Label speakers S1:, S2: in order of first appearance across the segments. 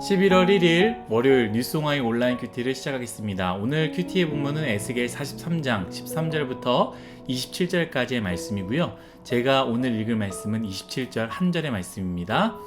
S1: 11월 1일 월요일 뉴스공화의 온라인 큐티를 시작하겠습니다. 오늘 큐티의 본문은 에스겔 43장 13절부터 27절까지의 말씀이고요. 제가 오늘 읽을 말씀은 27절 한 절의 말씀입니다.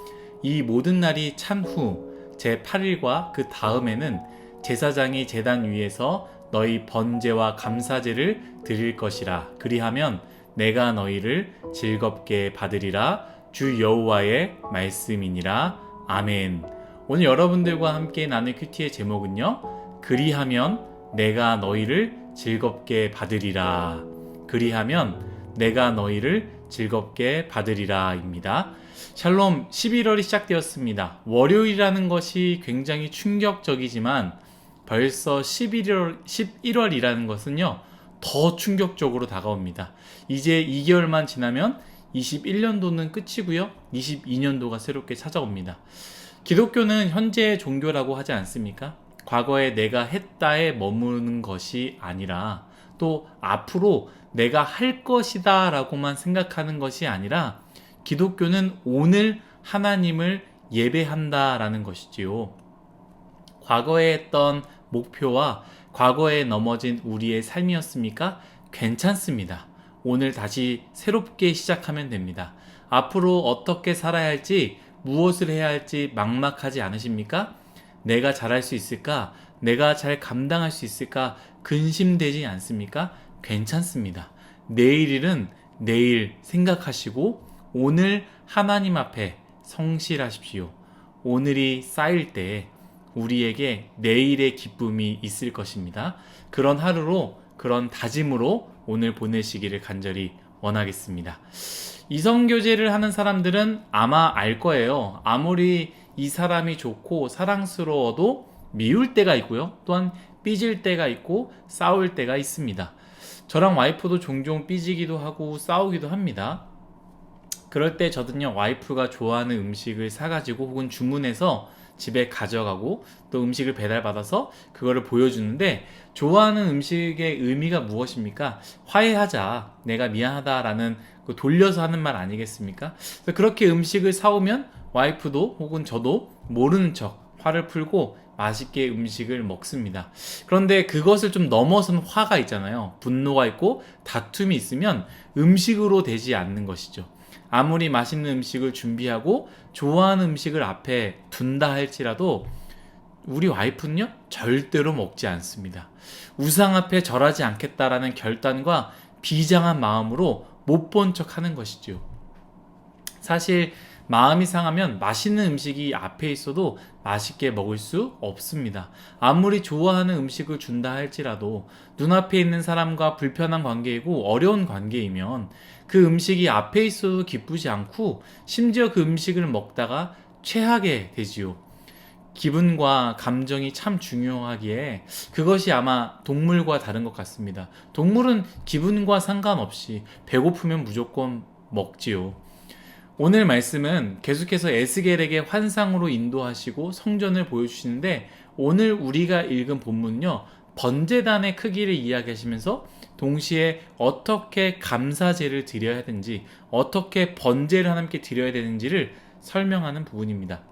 S1: 이 모든 날이 찬 후 제8일과 그 다음에는 제사장이 제단 위에서 너희 번제와 감사제를 드릴 것이라. 그리하면 내가 너희를 즐겁게 받으리라. 주 여호와의 말씀이니라. 아멘. 오늘 여러분들과 함께 나눌 큐티의 제목은요, 그리하면 내가 너희를 즐겁게 받으리라. 그리하면 내가 너희를 즐겁게 받으리라 입니다. 샬롬, 11월이 시작되었습니다. 월요일이라는 것이 굉장히 충격적이지만 벌써 11월이라는 것은요, 더 충격적으로 다가옵니다. 이제 2개월만 지나면 21년도는 끝이고요, 22년도가 새롭게 찾아옵니다. 기독교는 현재의 종교라고 하지 않습니까? 과거에 내가 했다에 머무는 것이 아니라, 또 앞으로 내가 할 것이다 라고만 생각하는 것이 아니라, 기독교는 오늘 하나님을 예배한다 라는 것이지요. 과거에 했던 목표와 과거에 넘어진 우리의 삶이었습니까? 괜찮습니다. 오늘 다시 새롭게 시작하면 됩니다. 앞으로 어떻게 살아야 할지, 무엇을 해야 할지 막막하지 않으십니까? 내가 잘할 수 있을까? 내가 잘 감당할 수 있을까? 근심되지 않습니까? 괜찮습니다. 내일 일은 내일 생각하시고 오늘 하나님 앞에 성실하십시오. 오늘이 쌓일 때 우리에게 내일의 기쁨이 있을 것입니다. 그런 하루로, 그런 다짐으로 오늘 보내시기를 간절히 원하겠습니다. 이성교제를 하는 사람들은 아마 알 거예요. 아무리 이 사람이 좋고 사랑스러워도 미울 때가 있고요. 또한 삐질 때가 있고 싸울 때가 있습니다. 저랑 와이프도 종종 삐지기도 하고 싸우기도 합니다. 그럴 때 저는요, 와이프가 좋아하는 음식을 사가지고 혹은 주문해서 집에 가져가고 또 음식을 배달받아서 그거를 보여주는데, 좋아하는 음식의 의미가 무엇입니까? 화해하자, 내가 미안하다라는 돌려서 하는 말 아니겠습니까? 그렇게 음식을 사오면 와이프도 혹은 저도 모르는 척 화를 풀고 맛있게 음식을 먹습니다. 그런데 그것을 좀 넘어선 화가 있잖아요. 분노가 있고 다툼이 있으면 음식으로 되지 않는 것이죠. 아무리 맛있는 음식을 준비하고 좋아하는 음식을 앞에 둔다 할지라도 우리 와이프는요, 절대로 먹지 않습니다. 우상 앞에 절하지 않겠다라는 결단과 비장한 마음으로 못 본 척 하는 것이죠. 사실 마음이 상하면 맛있는 음식이 앞에 있어도 맛있게 먹을 수 없습니다. 아무리 좋아하는 음식을 준다 할지라도 눈앞에 있는 사람과 불편한 관계이고 어려운 관계이면 그 음식이 앞에 있어도 기쁘지 않고 심지어 그 음식을 먹다가 체하게 되지요. 기분과 감정이 참 중요하기에 그것이 아마 동물과 다른 것 같습니다. 동물은 기분과 상관없이 배고프면 무조건 먹지요. 오늘 말씀은 계속해서 에스겔에게 환상으로 인도하시고 성전을 보여주시는데, 오늘 우리가 읽은 본문은요, 번제단의 크기를 이야기하시면서 동시에 어떻게 감사제를 드려야 하는지, 어떻게 번제를 하나님께 드려야 되는지를 설명하는 부분입니다.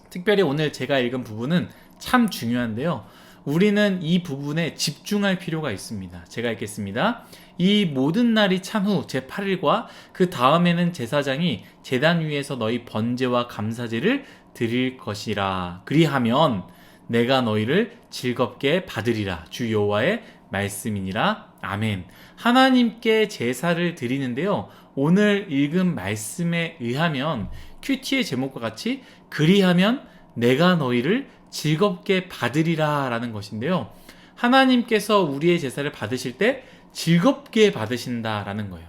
S1: 특별히 오늘 제가 읽은 부분은 참 중요한데요, 우리는 이 부분에 집중할 필요가 있습니다. 제가 읽겠습니다. 이 모든 날이 찬 후 제8일과 그 다음에는 제사장이 제단 위에서 너희 번제와 감사제를 드릴 것이라. 그리하면 내가 너희를 즐겁게 받으리라. 주 여호와의 말씀이니라. 아멘. 하나님께 제사를 드리는데요, 오늘 읽은 말씀에 의하면 큐티의 제목과 같이 그리하면 내가 너희를 즐겁게 받으리라 라는 것인데요, 하나님께서 우리의 제사를 받으실 때 즐겁게 받으신다 라는 거예요.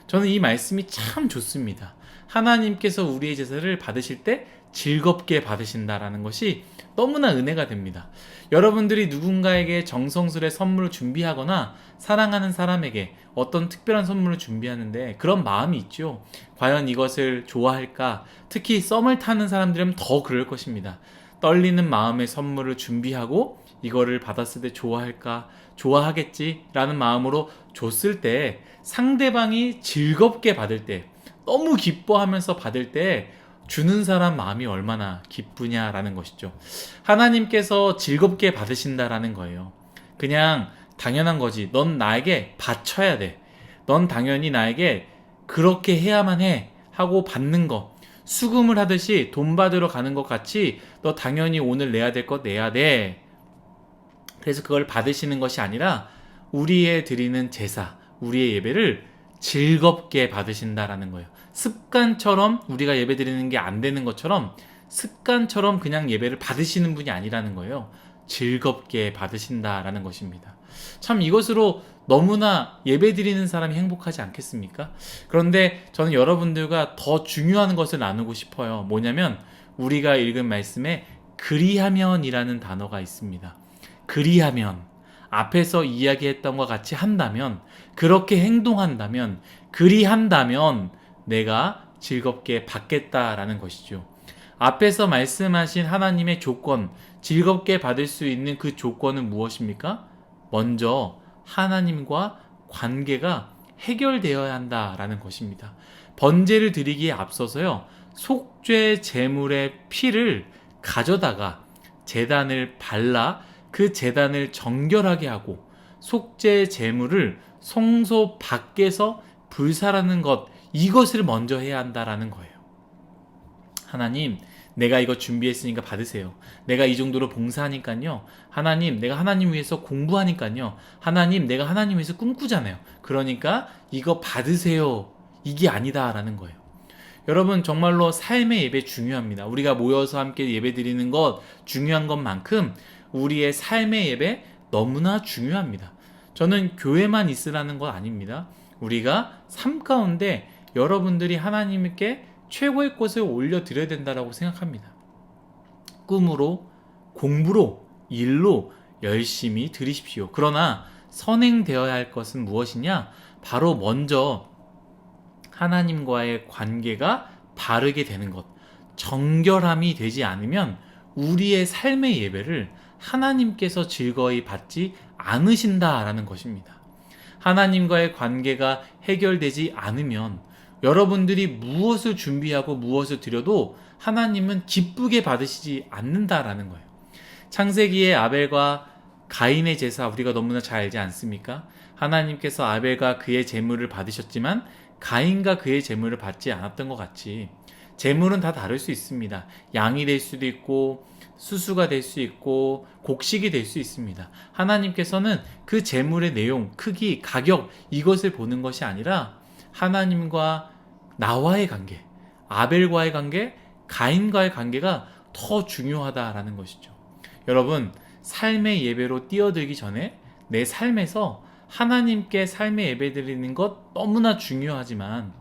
S1: 저는 이 말씀이 참 좋습니다. 하나님께서 우리의 제사를 받으실 때 즐겁게 받으신다라는 것이 너무나 은혜가 됩니다. 여러분들이 누군가에게 정성스레 선물을 준비하거나 사랑하는 사람에게 어떤 특별한 선물을 준비하는데 그런 마음이 있죠. 과연 이것을 좋아할까? 특히 썸을 타는 사람들은 더 그럴 것입니다. 떨리는 마음에 선물을 준비하고 이거를 받았을 때 좋아할까? 좋아하겠지? 라는 마음으로 줬을 때 상대방이 즐겁게 받을 때, 너무 기뻐하면서 받을 때 주는 사람 마음이 얼마나 기쁘냐라는 것이죠. 하나님께서 즐겁게 받으신다라는 거예요. 그냥 당연한 거지. 넌 나에게 바쳐야 돼. 넌 당연히 나에게 그렇게 해야만 해 하고 받는 거. 수금을 하듯이 돈 받으러 가는 것 같이 너 당연히 오늘 내야 될 것 내야 돼. 그래서 그걸 받으시는 것이 아니라 우리의 드리는 제사, 우리의 예배를 즐겁게 받으신다라는 거예요. 습관처럼 우리가 예배 드리는 게 안 되는 것처럼 습관처럼 그냥 예배를 받으시는 분이 아니라는 거예요. 즐겁게 받으신다라는 것입니다. 참 이것으로 너무나 예배 드리는 사람이 행복하지 않겠습니까? 그런데 저는 여러분들과 더 중요한 것을 나누고 싶어요. 뭐냐면 우리가 읽은 말씀에 그리하면이라는 단어가 있습니다. 그리하면, 앞에서 이야기했던 것 같이 한다면, 그렇게 행동한다면, 그리한다면 내가 즐겁게 받겠다라는 것이죠. 앞에서 말씀하신 하나님의 조건, 즐겁게 받을 수 있는 그 조건은 무엇입니까? 먼저 하나님과 관계가 해결되어야 한다라는 것입니다. 번제를 드리기에 앞서서요, 속죄 제물의 피를 가져다가 제단을 발라 그 제단을 정결하게 하고 속죄 제물을 성소 밖에서 불사라는 것, 이것을 먼저 해야 한다라는 거예요. 하나님, 내가 이거 준비했으니까 받으세요. 내가 이 정도로 봉사하니까요. 하나님, 내가 하나님 위해서 공부하니까요. 하나님, 내가 하나님 위해서 꿈꾸잖아요. 그러니까 이거 받으세요. 이게 아니다라는 거예요. 여러분, 정말로 삶의 예배 중요합니다. 우리가 모여서 함께 예배 드리는 것 중요한 것만큼 우리의 삶의 예배 너무나 중요합니다. 저는 교회만 있으라는 건 아닙니다. 우리가 삶 가운데 여러분들이 하나님께 최고의 것을 올려드려야 된다고 생각합니다. 꿈으로, 공부로, 일로 열심히 드리십시오. 그러나 선행되어야 할 것은 무엇이냐? 바로 먼저 하나님과의 관계가 바르게 되는 것, 정결함이 되지 않으면 우리의 삶의 예배를 하나님께서 즐거이 받지 않으신다라는 것입니다. 하나님과의 관계가 해결되지 않으면 여러분들이 무엇을 준비하고 무엇을 드려도 하나님은 기쁘게 받으시지 않는다라는 거예요. 창세기의 아벨과 가인의 제사 우리가 너무나 잘 알지 않습니까? 하나님께서 아벨과 그의 제물을 받으셨지만 가인과 그의 제물을 받지 않았던 것 같이 제물은 다 다를 수 있습니다. 양이 될 수도 있고 수수가 될 수 있고 곡식이 될 수 있습니다. 하나님께서는 그 제물의 내용, 크기, 가격 이것을 보는 것이 아니라 하나님과 나와의 관계, 아벨과의 관계, 가인과의 관계가 더 중요하다라는 것이죠. 여러분, 삶의 예배로 뛰어들기 전에 내 삶에서 하나님께 삶의 예배 드리는 것 너무나 중요하지만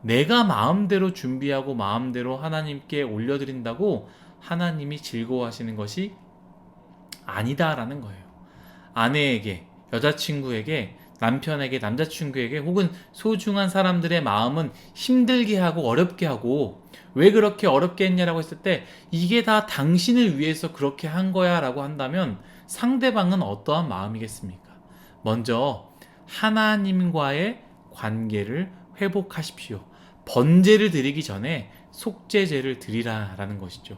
S1: 내가 마음대로 준비하고 마음대로 하나님께 올려드린다고 하나님이 즐거워하시는 것이 아니다라는 거예요. 아내에게, 여자친구에게, 남편에게, 남자친구에게 혹은 소중한 사람들의 마음은 힘들게 하고 어렵게 하고 왜 그렇게 어렵게 했냐라고 했을 때 이게 다 당신을 위해서 그렇게 한 거야 라고 한다면 상대방은 어떠한 마음이겠습니까? 먼저 하나님과의 관계를 회복하십시오. 번제를 드리기 전에 속죄제를 드리라라는 것이죠.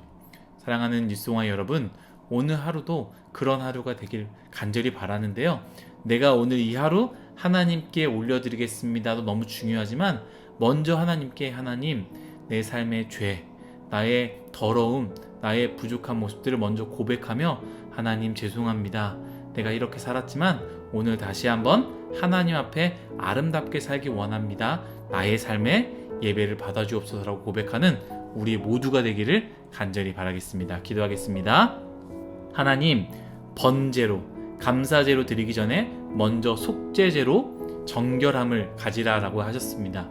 S1: 사랑하는 뉴스공화 여러분, 오늘 하루도 그런 하루가 되길 간절히 바라는데요. 내가 오늘 이 하루 하나님께 올려드리겠습니다도 너무 중요하지만 먼저 하나님께 하나님, 내 삶의 죄, 나의 더러움, 나의 부족한 모습들을 먼저 고백하며 하나님 죄송합니다. 내가 이렇게 살았지만 오늘 다시 한번 하나님 앞에 아름답게 살기 원합니다. 나의 삶에 예배를 받아주옵소서라고 고백하는 우리 모두가 되기를 간절히 바라겠습니다. 기도하겠습니다. 하나님, 번제로, 감사제로 드리기 전에 먼저 속죄제로 정결함을 가지라라고 하셨습니다.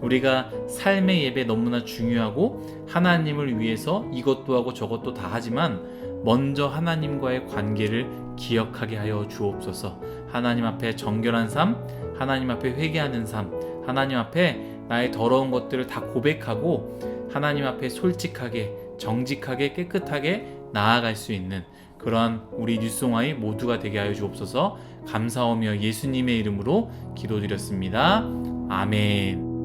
S1: 우리가 삶의 예배 너무나 중요하고 하나님을 위해서 이것도 하고 저것도 다 하지만 먼저 하나님과의 관계를 기억하게 하여 주옵소서. 하나님 앞에 정결한 삶, 하나님 앞에 회개하는 삶, 하나님 앞에 나의 더러운 것들을 다 고백하고 하나님 앞에 솔직하게, 정직하게, 깨끗하게 나아갈 수 있는 그러한 우리 뉴스공화의 모두가 되게 하여 주옵소서. 감사하며 예수님의 이름으로 기도드렸습니다. 아멘.